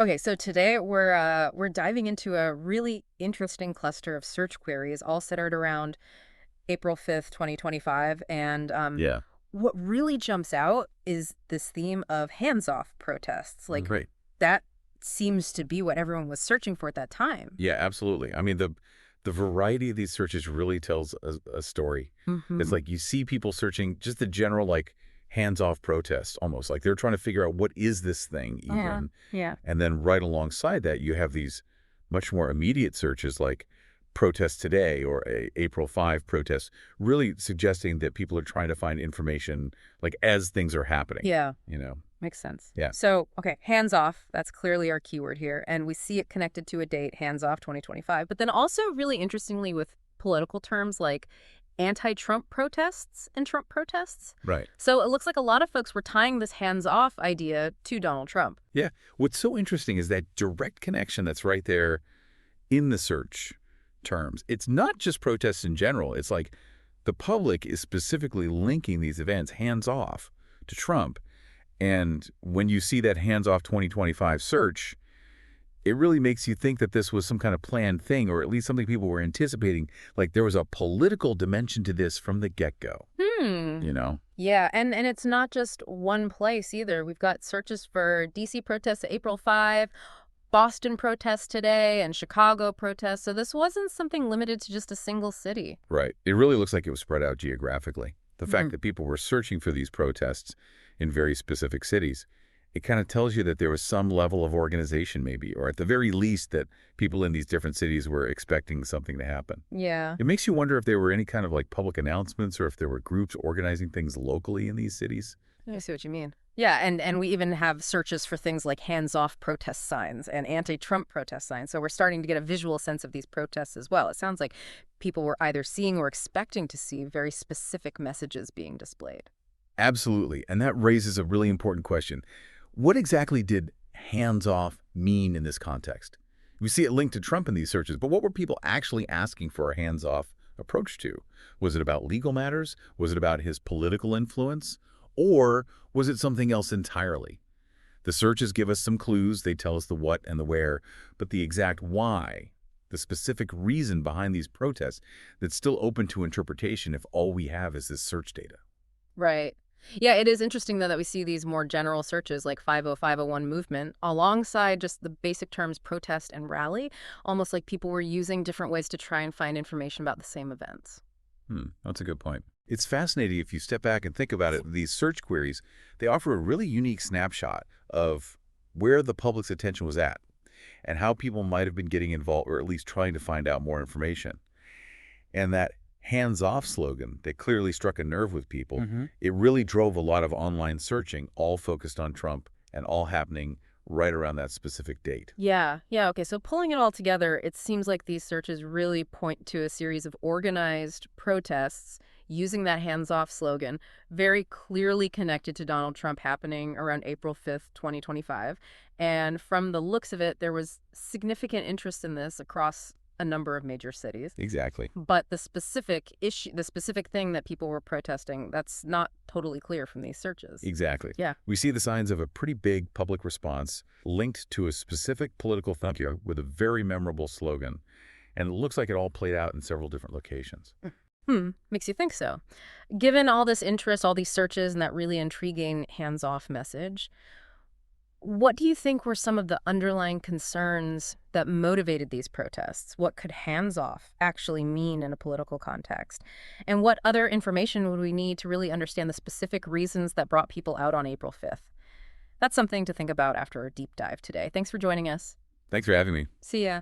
Okay, so today we're diving into a really interesting cluster of search queries, all centered around April 5th, 2025. And Yeah. what really jumps out is this theme of hands-off protests. Like Right. that seems to be what everyone was searching for at that time. Yeah, absolutely. I mean, the variety of these searches really tells a story. It's Hmm. like you see people searching just the general like hands-off protests, almost like they're trying to figure out what is this thing Yeah. even. Yeah. And then right alongside that, you have these much more immediate searches like protests today or April 5 protests, really suggesting that people are trying to find information like as things are happening, Yeah. you know? Makes sense. Yeah. So, okay, hands off, that's clearly our keyword here. And we see it connected to a date, hands off 2025. But then also, really interestingly, with political terms like anti-Trump protests and Trump protests. Right. So it looks like a lot of folks were tying this hands off idea to Donald Trump. Yeah. What's so interesting is that direct connection that's right there in the search terms. It's not just protests in general. It's like the public is specifically linking these events hands off to Trump. And when you see that hands off 2025 search, it really makes you think that this was some kind of planned thing, or at least something people were anticipating. Like there was a political dimension to this from the get-go, Hmm. you know? Yeah, and it's not just one place either. We've got searches for DC protests April 5, Boston protests today, and Chicago protests. So this wasn't something limited to just a single city. Right. It really looks like it was spread out geographically. The fact Mhm. that people were searching for these protests in very specific cities, it kind of tells you that there was some level of organization maybe, or at the very least that people in these different cities were expecting something to happen. Yeah. It makes you wonder if there were any kind of like public announcements or if there were groups organizing things locally in these cities. I see what you mean. Yeah, and we even have searches for things like hands-off protest signs and anti-Trump protest signs. So we're starting to get a visual sense of these protests as well. It sounds like people were either seeing or expecting to see very specific messages being displayed. Absolutely. And that raises a really important question. What exactly did hands-off mean in this context? We see it linked to Trump in these searches, but what were people actually asking for a hands-off approach to? Was it about legal matters? Was it about his political influence? Or was it something else entirely? The searches give us some clues. They tell us the what and the where, but the exact why, the specific reason behind these protests, that's still open to interpretation if all we have is this search data. Right. Yeah, it is interesting, though, that we see these more general searches like 50501 movement alongside just the basic terms protest and rally, almost like people were using different ways to try and find information about the same events. That's a good point. It's fascinating if you step back and think about it. These search queries, they offer a really unique snapshot of where the public's attention was at and how people might have been getting involved or at least trying to find out more information. And that hands-off slogan that clearly struck a nerve with people, Hmm. it really drove a lot of online searching, all focused on Trump and all happening right around that specific date. Yeah, yeah, okay. So pulling it all together, it seems like these searches really point to a series of organized protests using that hands-off slogan, very clearly connected to Donald Trump happening around April 5th, 2025. And from the looks of it, there was significant interest in this across a number of major cities. Exactly. But the specific issue, the specific thing that people were protesting, that's not totally clear from these searches. Exactly. Yeah. We see the signs of a pretty big public response linked to a specific political thinking with a very memorable slogan. And it looks like it all played out in several different locations. Makes you think so. Given all this interest, all these searches, and that really intriguing hands-off message, what do you think were some of the underlying concerns that motivated these protests? What could hands-off actually mean in a political context? And what other information would we need to really understand the specific reasons that brought people out on April 5th? That's something to think about after a deep dive today. Thanks for joining us. Thanks for having me. See ya.